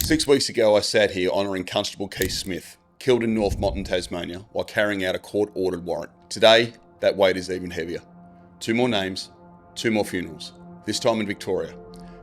6 weeks ago, I sat here honouring Constable Keith Smith, killed in North Mountain, Tasmania, while carrying out a court-ordered warrant. Today, that weight is even heavier. 2 more names, 2 more funerals, this time in Victoria.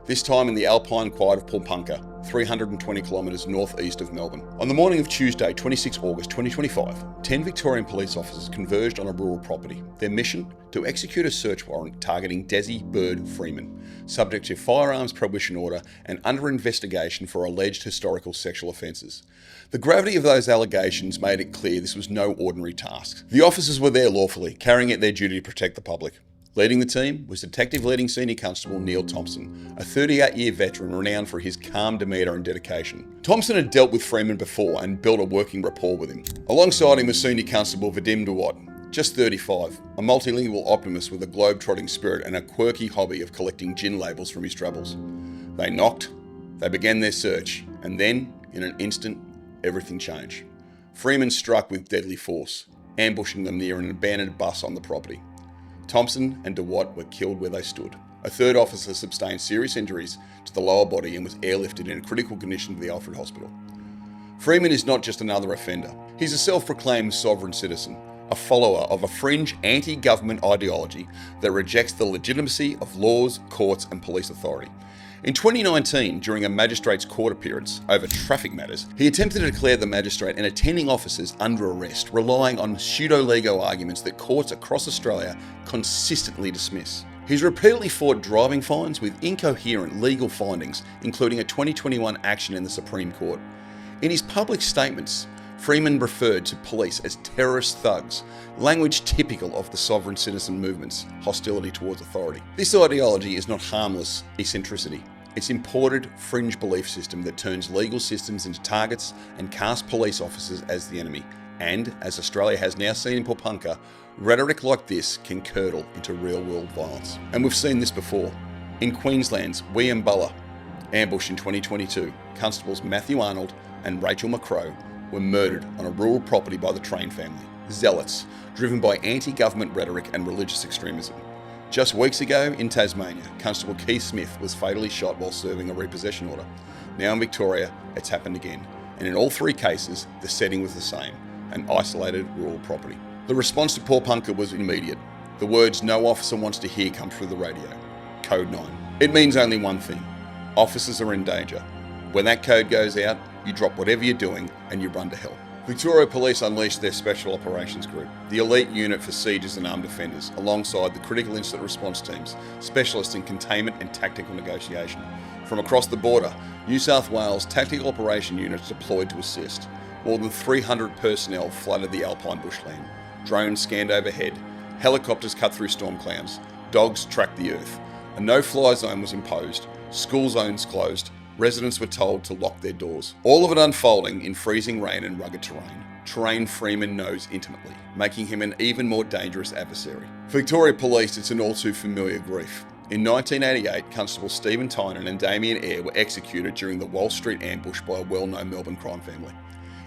This time in the Alpine Quiet of Porepunkah, 320 kilometres northeast of Melbourne. On the morning of Tuesday, 26 August 2025, 10 Victorian police officers converged on a rural property. Their mission? To execute a search warrant targeting Desi Bird Freeman, subject to firearms prohibition order and under investigation for alleged historical sexual offences. The gravity of those allegations made it clear this was no ordinary task. The officers were there lawfully, carrying out their duty to protect the public. Leading the team was Detective Leading Senior Constable Neal Thompson, a 38-year veteran renowned for his calm demeanour and dedication. Thompson had dealt with Freeman before and built a working rapport with him. Alongside him was Senior Constable Vadim, just 35, a multilingual optimist with a globe-trotting spirit and a quirky hobby of collecting gin labels from his travels. They knocked, they began their search, and then, in an instant, everything changed. Freeman struck with deadly force, ambushing them near an abandoned bus on the property. Thompson and DeWatt were killed where they stood. A third officer sustained serious injuries to the lower body and was airlifted in a critical condition to the Alfred Hospital. Freeman is not just another offender. He's a self-proclaimed sovereign citizen, a follower of a fringe anti-government ideology that rejects the legitimacy of laws, courts and police authority. In 2019, during a magistrate's court appearance over traffic matters, he attempted to declare the magistrate and attending officers under arrest, relying on pseudo-legal arguments that courts across Australia consistently dismiss. He's repeatedly fought driving fines with incoherent legal findings, including a 2021 action in the Supreme Court. In his public statements, Freeman referred to police as terrorist thugs, language typical of the sovereign citizen movement's hostility towards authority. This ideology is not harmless eccentricity. It's imported fringe belief system that turns legal systems into targets and casts police officers as the enemy. And, as Australia has now seen in Porepunkah, rhetoric like this can curdle into real-world violence. And we've seen this before. In Queensland's Wieambilla ambush in 2022, Constables Matthew Arnold and Rachel McCrow were murdered on a rural property by the Train family. Zealots, driven by anti-government rhetoric and religious extremism. Just weeks ago in Tasmania, Constable Keith Smith was fatally shot while serving a repossession order. Now in Victoria, it's happened again. And in all 3 cases, the setting was the same, an isolated rural property. The response to Porepunkah was immediate. The words no officer wants to hear come through the radio. Code 9. It means only one thing. Officers are in danger. When that code goes out, you drop whatever you're doing and you run to hell. Victoria Police unleashed their Special Operations Group, the elite unit for sieges and armed offenders, alongside the critical incident response teams, specialists in containment and tactical negotiation. From across the border, New South Wales tactical operation units deployed to assist. More than 300 personnel flooded the alpine bushland. Drones scanned overhead, helicopters cut through storm clouds, dogs tracked the earth. A no-fly zone was imposed, school zones closed, residents were told to lock their doors. All of it unfolding in freezing rain and rugged terrain. Terrain Freeman knows intimately, making him an even more dangerous adversary. For Victoria Police, it's an all too familiar grief. In 1988, Constable Stephen Tynan and Damien Eyre were executed during the Wall Street ambush by a well-known Melbourne crime family.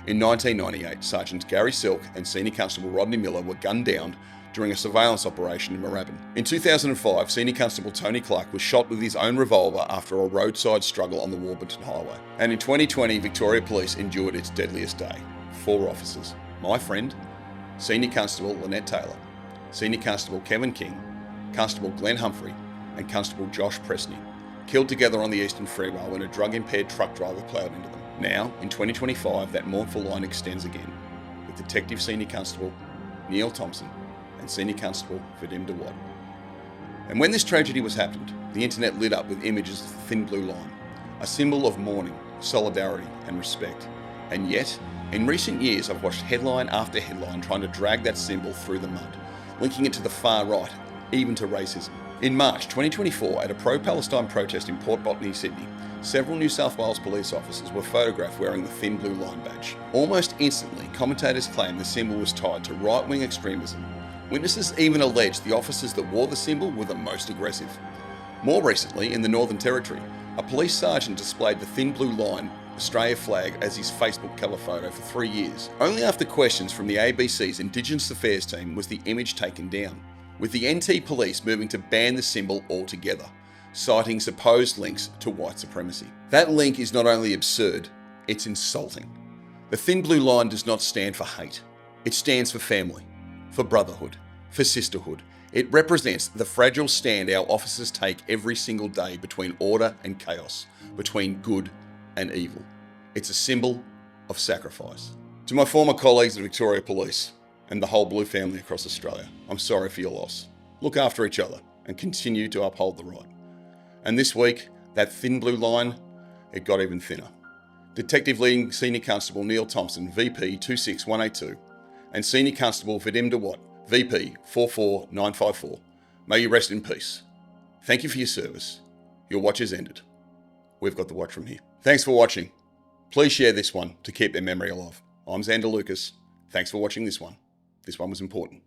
In 1998, Sergeants Gary Silk and Senior Constable Rodney Miller were gunned down during a surveillance operation in Moorabbin. In 2005, Senior Constable Tony Clark was shot with his own revolver after a roadside struggle on the Warburton Highway. And in 2020, Victoria Police endured its deadliest day. 4 officers. My friend, Senior Constable Lynette Taylor, Senior Constable Kevin King, Constable Glenn Humphrey, and Constable Josh Presney, killed together on the Eastern Freeway when a drug-impaired truck driver ploughed into them. Now, in 2025, that mournful line extends again, with Detective Senior Constable Neal Thompson and Senior Constable Vadim. And when this tragedy was happened, the internet lit up with images of the thin blue line, a symbol of mourning, solidarity and respect. And yet, in recent years I've watched headline after headline trying to drag that symbol through the mud, linking it to the far right, even to racism. In March 2024, at a pro-Palestine protest in Port Botany, Sydney, several New South Wales police officers were photographed wearing the thin blue line badge. Almost instantly, commentators claimed the symbol was tied to right-wing extremism. Witnesses even alleged the officers that wore the symbol were the most aggressive. More recently, in the Northern Territory, a police sergeant displayed the thin blue line Australia flag as his Facebook cover photo for 3 years. Only after questions from the ABC's Indigenous Affairs team was the image taken down, with the NT police moving to ban the symbol altogether. citing supposed links to white supremacy. That link is not only absurd, it's insulting. The thin blue line does not stand for hate. It stands for family, for brotherhood, for sisterhood. It represents the fragile stand our officers take every single day between order and chaos, between good and evil. It's a symbol of sacrifice. To my former colleagues at Victoria Police and the whole Blue family across Australia, I'm sorry for your loss. Look after each other and continue to uphold the right. And this week, that thin blue line, it got even thinner. Detective Leading Senior Constable Neal Thompson, VP 26182, and Senior Constable Vadim Waart, VP 44954. May you rest in peace. Thank you for your service. Your watch has ended. We've got the watch from here. Thanks for watching. Please share this one to keep their memory alive. I'm Xander Lucas. Thanks for watching this one. This one was important.